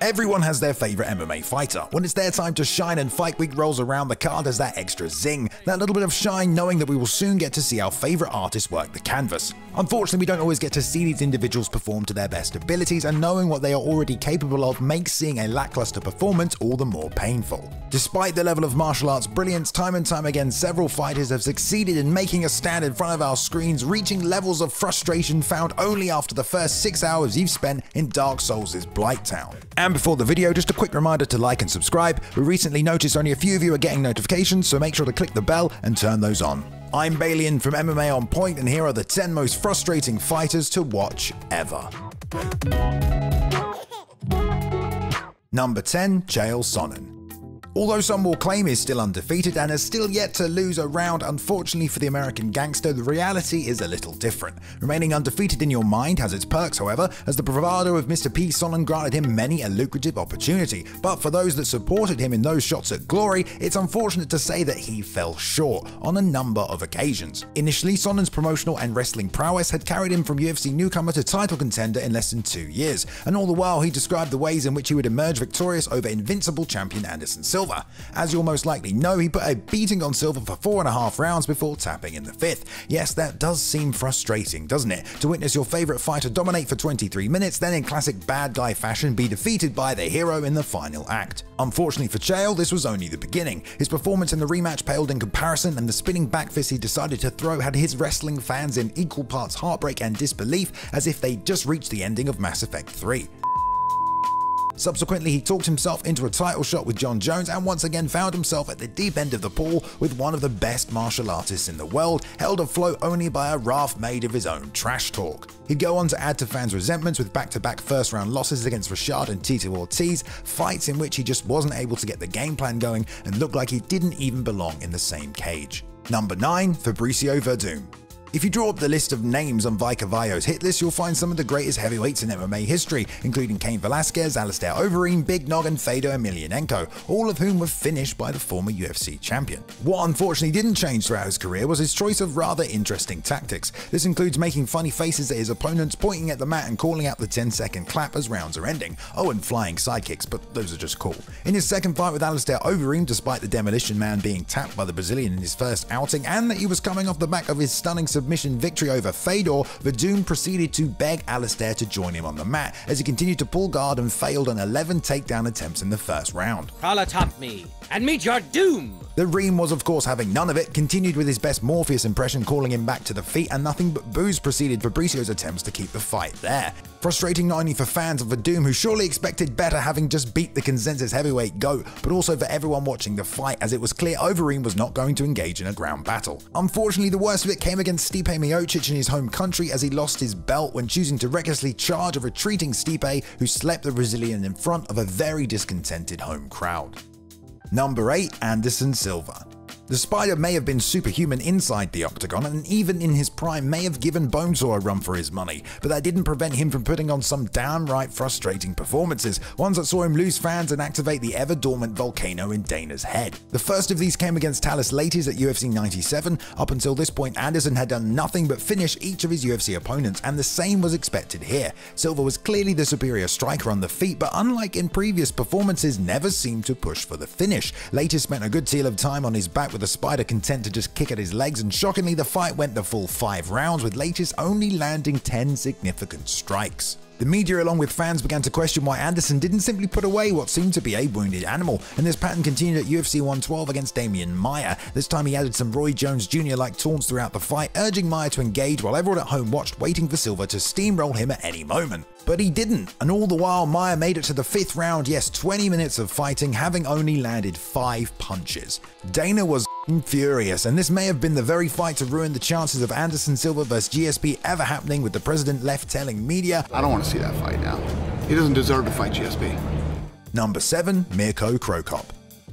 Everyone has their favorite MMA fighter. When it's their time to shine and fight week rolls around, the card has that extra zing, that little bit of shine knowing that we will soon get to see our favorite artists work the canvas. Unfortunately, we don't always get to see these individuals perform to their best abilities, and knowing what they are already capable of makes seeing a lackluster performance all the more painful. Despite the level of martial arts brilliance, time and time again several fighters have succeeded in making a stand in front of our screens, reaching levels of frustration found only after the first 6 hours you've spent in Dark Souls' Blighttown. And before the video, just a quick reminder to like and subscribe. We recently noticed only a few of you are getting notifications, so make sure to click the bell and turn those on. I'm Balian from MMA On Point, and here are the 10 most frustrating fighters to watch ever. Number 10. CHAEL SONNEN. Although some will claim he's still undefeated and has still yet to lose a round, unfortunately for the American gangster, the reality is a little different. Remaining undefeated in your mind has its perks, however, as the bravado of Mr. P. Sonnen granted him many a lucrative opportunity. But for those that supported him in those shots at glory, it's unfortunate to say that he fell short on a number of occasions. Initially, Sonnen's promotional and wrestling prowess had carried him from UFC newcomer to title contender in less than 2 years, and all the while he described the ways in which he would emerge victorious over invincible champion Anderson Silva. As you'll most likely know, he put a beating on Silva for 4.5 rounds before tapping in the 5th. Yes, that does seem frustrating, doesn't it? To witness your favourite fighter dominate for 23 minutes, then in classic bad guy fashion be defeated by the hero in the final act. Unfortunately for CHAEL, this was only the beginning. His performance in the rematch paled in comparison, and the spinning back fist he decided to throw had his wrestling fans in equal parts heartbreak and disbelief, as if they'd just reached the ending of Mass Effect 3. Subsequently, he talked himself into a title shot with John Jones and once again found himself at the deep end of the pool with one of the best martial artists in the world, held afloat only by a raft made of his own trash talk. He'd go on to add to fans' resentments with back-to-back first-round losses against Rashad and Tito Ortiz, fights in which he just wasn't able to get the game plan going and looked like he didn't even belong in the same cage. Number 9. FABRICIO WERDUM. If you draw up the list of names on Vicar Vaio's hit list, you'll find some of the greatest heavyweights in MMA history, including Cain Velasquez, Alistair Overeem, Big Nog, and Fedor Emelianenko, all of whom were finished by the former UFC champion. What unfortunately didn't change throughout his career was his choice of rather interesting tactics. This includes making funny faces at his opponents, pointing at the mat and calling out the 10-second clap as rounds are ending. Oh, and flying sidekicks, but those are just cool. In his second fight with Alistair Overeem, despite the Demolition Man being tapped by the Brazilian in his first outing, and that he was coming off the back of his stunning submission victory over Fedor, WERDUM proceeded to beg Alistair to join him on the mat as he continued to pull guard and failed on 11 takedown attempts in the first round. Crawl atop me and meet your doom! The Reem was of course having none of it, continued with his best Morpheus impression calling him back to the feet, and nothing but boos preceded Fabricio's attempts to keep the fight there. Frustrating not only for fans of WERDUM who surely expected better having just beat the consensus heavyweight GOAT, but also for everyone watching the fight as it was clear Overeem was not going to engage in a ground battle. Unfortunately, the worst of it came against Stipe Miocic in his home country as he lost his belt when choosing to recklessly charge a retreating Stipe who slept the Brazilian in front of a very discontented home crowd. Number 8. Anderson Silva. The Spider may have been superhuman inside the octagon and even in his prime may have given Bonesaw a run for his money, but that didn't prevent him from putting on some downright frustrating performances, ones that saw him lose fans and activate the ever-dormant volcano in Dana's head. The first of these came against Thales Leites at UFC 97. Up until this point, Anderson had done nothing but finish each of his UFC opponents, and the same was expected here. Silva was clearly the superior striker on the feet, but unlike in previous performances, never seemed to push for the finish. Leites spent a good deal of time on his back with the Spider content to just kick at his legs, and shockingly the fight went the full 5 rounds with Leites only landing 10 significant strikes. The media along with fans began to question why Anderson didn't simply put away what seemed to be a wounded animal, and this pattern continued at UFC 112 against Damian Maia. This time he added some Roy Jones Jr.-like taunts throughout the fight, urging Maia to engage while everyone at home watched waiting for Silva to steamroll him at any moment. But he didn't, and all the while Maia made it to the 5th round, yes 20 minutes of fighting, having only landed 5 punches. Dana was furious, and this may have been the very fight to ruin the chances of Anderson Silva vs GSP ever happening, with the president left telling media, "I don't want to see that fight now. He doesn't deserve to fight GSP." Number 7. MIRKO CROCOP.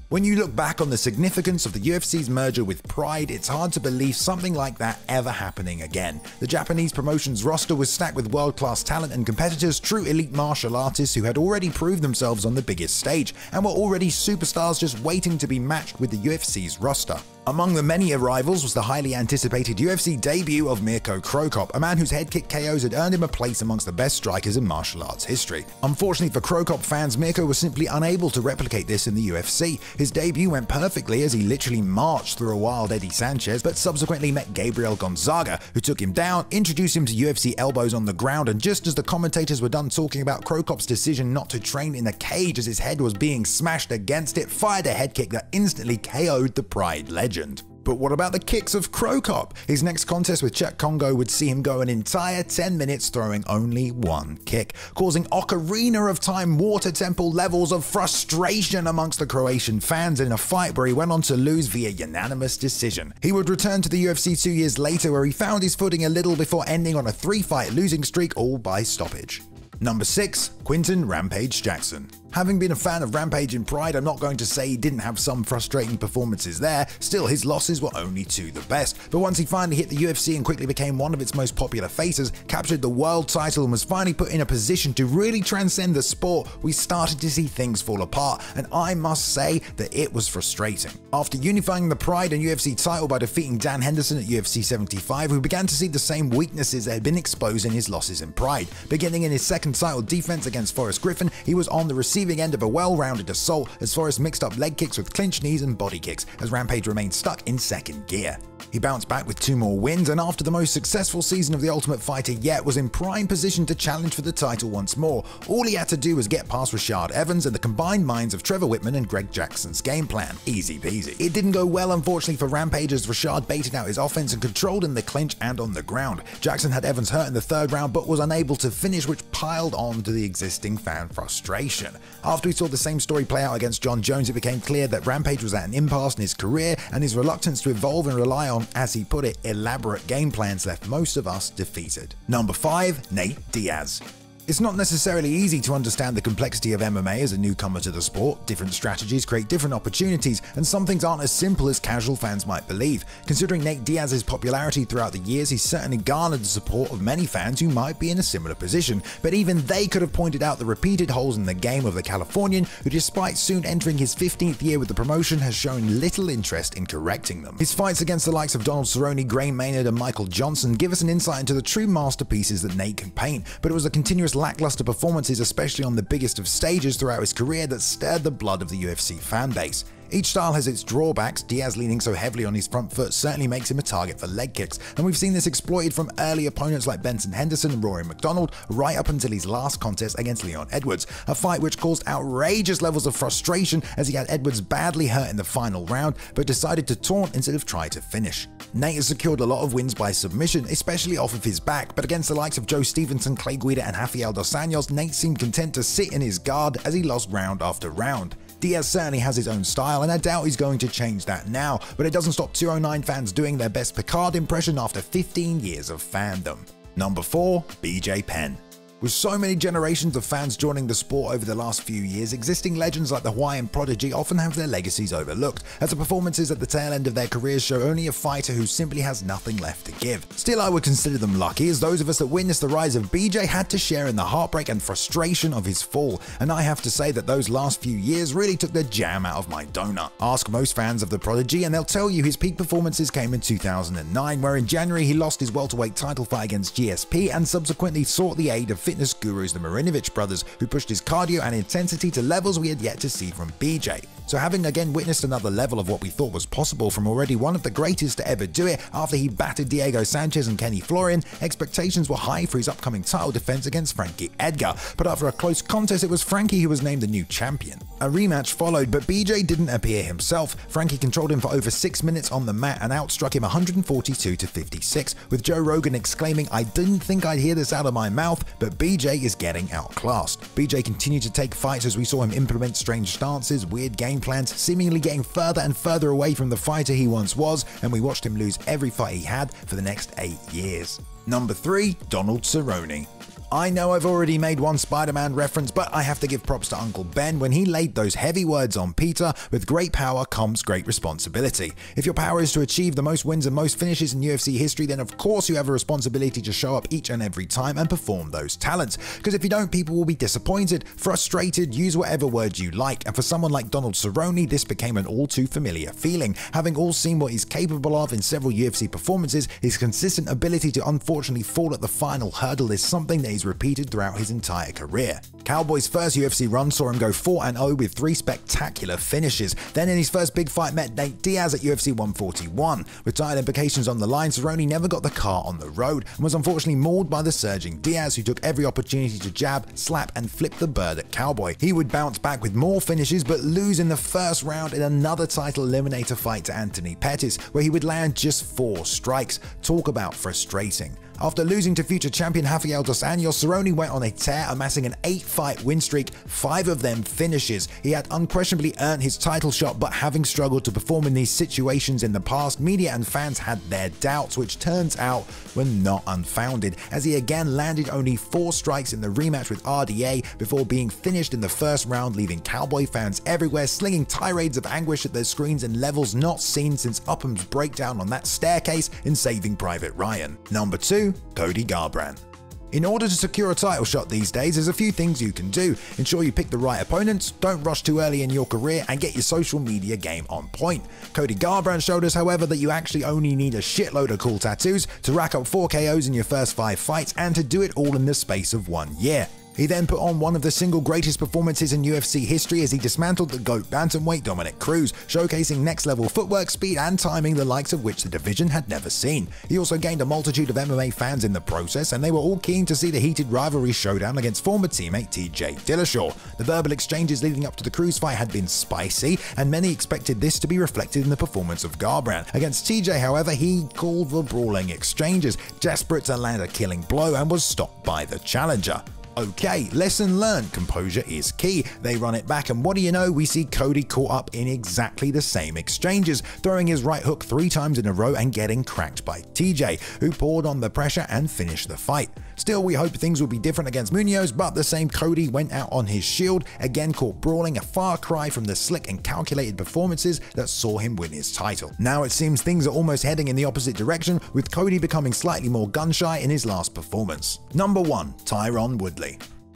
When you look back on the significance of the UFC's merger with Pride, it's hard to believe something like that ever happening again. The Japanese promotion's roster was stacked with world-class talent and competitors, true elite martial artists who had already proved themselves on the biggest stage, and were already superstars just waiting to be matched with the UFC's roster. Among the many arrivals was the highly anticipated UFC debut of MIRKO CROCOP, a man whose head kick KOs had earned him a place amongst the best strikers in martial arts history. Unfortunately for CROCOP fans, MIRKO was simply unable to replicate this in the UFC. His debut went perfectly as he literally marched through a wild Eddie Sanchez, but subsequently met Gabriel Gonzaga, who took him down, introduced him to UFC elbows on the ground, and just as the commentators were done talking about CROCOP's decision not to train in a cage as his head was being smashed against it, fired a head kick that instantly KO'd the Pride legend. But what about the kicks of CROCOP? His next contest with Czech Congo would see him go an entire 10 minutes throwing only one kick, causing ocarina of time water temple levels of frustration amongst the Croatian fans in a fight where he went on to lose via unanimous decision. He would return to the UFC 2 years later, where he found his footing a little before ending on a 3-fight losing streak, all by stoppage. Number 6. Quinton Rampage Jackson. Having been a fan of Rampage in Pride, I'm not going to say he didn't have some frustrating performances there. Still, his losses were only to the best. But once he finally hit the UFC and quickly became one of its most popular faces, captured the world title and was finally put in a position to really transcend the sport, we started to see things fall apart, and I must say that it was frustrating. After unifying the Pride and UFC title by defeating Dan Henderson at UFC 75, we began to see the same weaknesses that had been exposed in his losses in Pride. Beginning in his second title defense against Forrest Griffin, he was on the receiving end of a well-rounded assault as Forrest mixed up leg kicks with clinch knees and body kicks as Rampage remained stuck in second gear. He bounced back with 2 more wins, and after the most successful season of The Ultimate Fighter yet, was in prime position to challenge for the title once more. All he had to do was get past Rashad Evans and the combined minds of Trevor Whitman and Greg Jackson's game plan. Easy peasy. It didn't go well, unfortunately, for Rampage, as Rashad baited out his offense and controlled in the clinch and on the ground. Jackson had Evans hurt in the 3rd round but was unable to finish, which piled on to the existing fan frustration. After we saw the same story play out against John Jones, it became clear that Rampage was at an impasse in his career, and his reluctance to evolve and rely on, as he put it, elaborate game plans left most of us defeated. Number 5. Nate Diaz. It's not necessarily easy to understand the complexity of MMA as a newcomer to the sport. Different strategies create different opportunities, and some things aren't as simple as casual fans might believe. Considering Nate Diaz's popularity throughout the years, he's certainly garnered the support of many fans who might be in a similar position, but even they could have pointed out the repeated holes in the game of the Californian, who, despite soon entering his 15th year with the promotion, has shown little interest in correcting them. His fights against the likes of Donald Cerrone, Gray Maynard, and Michael Johnson give us an insight into the true masterpieces that Nate can paint, but it was a continuous lackluster performances, especially on the biggest of stages throughout his career, that stirred the blood of the UFC fanbase. Each style has its drawbacks. Diaz leaning so heavily on his front foot certainly makes him a target for leg kicks, and we've seen this exploited from early opponents like Benson Henderson and Rory McDonald right up until his last contest against Leon Edwards, a fight which caused outrageous levels of frustration as he had Edwards badly hurt in the final round but decided to taunt instead of try to finish. Nate has secured a lot of wins by submission, especially off of his back, but against the likes of Joe Stevenson, Clay Guida, and Rafael dos Anjos, Nate seemed content to sit in his guard as he lost round after round. Diaz certainly has his own style, and I doubt he's going to change that now, but it doesn't stop 209 fans doing their best Picard impression after 15 years of fandom. Number 4. BJ Penn. With so many generations of fans joining the sport over the last few years, existing legends like the Hawaiian Prodigy often have their legacies overlooked, as the performances at the tail end of their careers show only a fighter who simply has nothing left to give. Still, I would consider them lucky, as those of us that witnessed the rise of BJ had to share in the heartbreak and frustration of his fall, and I have to say that those last few years really took the jam out of my donut. Ask most fans of the Prodigy and they'll tell you his peak performances came in 2009, where in January he lost his welterweight title fight against GSP and subsequently sought the aid of fitness gurus the Marinovich brothers, who pushed his cardio and intensity to levels we had yet to see from BJ. So having again witnessed another level of what we thought was possible from already one of the greatest to ever do it after he battered Diego Sanchez and Kenny Florian, expectations were high for his upcoming title defense against Frankie Edgar, but after a close contest it was Frankie who was named the new champion. A rematch followed, but BJ didn't appear himself. Frankie controlled him for over 6 minutes on the mat and outstruck him 142-56, with Joe Rogan exclaiming, "I didn't think I'd hear this out of my mouth, but BJ is getting outclassed." BJ continued to take fights as we saw him implement strange stances, weird game plans, seemingly getting further and further away from the fighter he once was, and we watched him lose every fight he had for the next 8 years. Number 3. Donald Cerrone. I know I've already made one Spider-Man reference, but I have to give props to Uncle Ben when he laid those heavy words on Peter: with great power comes great responsibility. If your power is to achieve the most wins and most finishes in UFC history, then of course you have a responsibility to show up each and every time and perform those talents. Because if you don't, people will be disappointed, frustrated, use whatever word you like, and for someone like Donald Cerrone, this became an all too familiar feeling. Having all seen what he's capable of in several UFC performances, his consistent ability to unfortunately fall at the final hurdle is something that he's repeated throughout his entire career. Cowboy's first UFC run saw him go 4-0 with 3 spectacular finishes. Then in his first big fight met Nate Diaz at UFC 141. With title implications on the line, Cerrone never got the car on the road and was unfortunately mauled by the surging Diaz, who took every opportunity to jab, slap and flip the bird at Cowboy. He would bounce back with more finishes but lose in the first round in another title eliminator fight to Anthony Pettis, where he would land just 4 strikes. Talk about frustrating. After losing to future champion Rafael dos Anjos, Cerrone went on a tear, amassing an 8-fight win streak, 5 of them finishes. He had unquestionably earned his title shot, but having struggled to perform in these situations in the past, media and fans had their doubts, which turns out were not unfounded, as he again landed only 4 strikes in the rematch with RDA before being finished in the first round, leaving Cowboy fans everywhere slinging tirades of anguish at their screens in levels not seen since Upham's breakdown on that staircase in Saving Private Ryan. Number 2. Cody Garbrandt. In order to secure a title shot these days, there's a few things you can do. Ensure you pick the right opponents, don't rush too early in your career, and get your social media game on point. Cody Garbrandt showed us, however, that you actually only need a shitload of cool tattoos to rack up 4 KOs in your first 5 fights, and to do it all in the space of 1 year. He then put on one of the single greatest performances in UFC history as he dismantled the GOAT bantamweight Dominic Cruz, showcasing next level footwork, speed and timing, the likes of which the division had never seen. He also gained a multitude of MMA fans in the process, and they were all keen to see the heated rivalry showdown against former teammate TJ Dillashaw. The verbal exchanges leading up to the Cruz fight had been spicy, and many expected this to be reflected in the performance of Garbrandt. Against TJ, however, he called for brawling exchanges, desperate to land a killing blow, and was stopped by the challenger. Okay, lesson learned, composure is key. They run it back, and what do you know, we see Cody caught up in exactly the same exchanges, throwing his right hook 3 times in a row and getting cracked by TJ, who poured on the pressure and finished the fight. Still, we hope things will be different against Munoz, but the same Cody went out on his shield, again caught brawling, a far cry from the slick and calculated performances that saw him win his title. Now it seems things are almost heading in the opposite direction, with Cody becoming slightly more gun-shy in his last performance. Number 1. Tyron Woodley.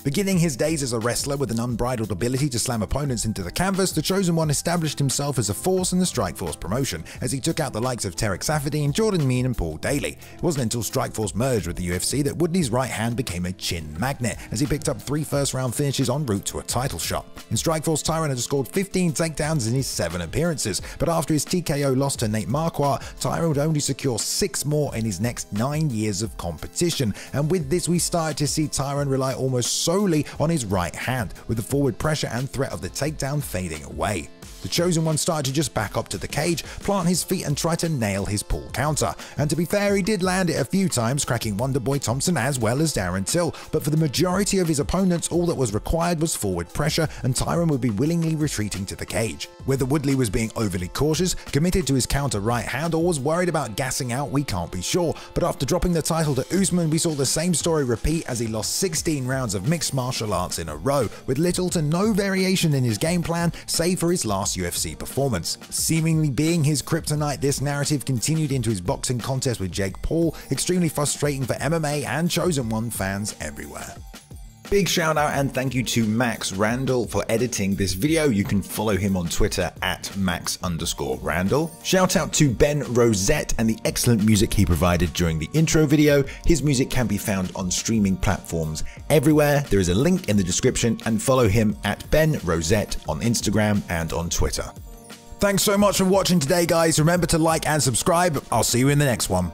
Beginning his days as a wrestler with an unbridled ability to slam opponents into the canvas, the Chosen One established himself as a force in the Strikeforce promotion, as he took out the likes of Tarek Safadine, Jordan Mean and Paul Daly. It wasn't until Strikeforce merged with the UFC that Woodley's right hand became a chin magnet, as he picked up 3 first-round finishes en route to a title shot. In Strikeforce, Tyron had scored 15 takedowns in his 7 appearances, but after his TKO loss to Nate Marquardt, Tyron would only secure 6 more in his next 9 years of competition, and with this we started to see Tyron rely almost solely on his right hand, with the forward pressure and threat of the takedown fading away. The Chosen One started to just back up to the cage, plant his feet and try to nail his pull counter. And to be fair, he did land it a few times, cracking Wonderboy Thompson as well as Darren Till, but for the majority of his opponents, all that was required was forward pressure, and Tyron would be willingly retreating to the cage. Whether Woodley was being overly cautious, committed to his counter right hand, or was worried about gassing out, we can't be sure, but after dropping the title to Usman, we saw the same story repeat as he lost 16 rounds of mixed martial arts in a row, with little to no variation in his game plan, save for his last UFC performance. Seemingly being his kryptonite, this narrative continued into his boxing contest with Jake Paul, extremely frustrating for MMA and Chosen One fans everywhere. Big shout out and thank you to Max Randall for editing this video. You can follow him on Twitter at Max_Randall. Shout out to Ben Rosette and the excellent music he provided during the intro video. His music can be found on streaming platforms everywhere. There is a link in the description, and follow him at Ben Rosette on Instagram and on Twitter. Thanks so much for watching today, guys. Remember to like and subscribe. I'll see you in the next one.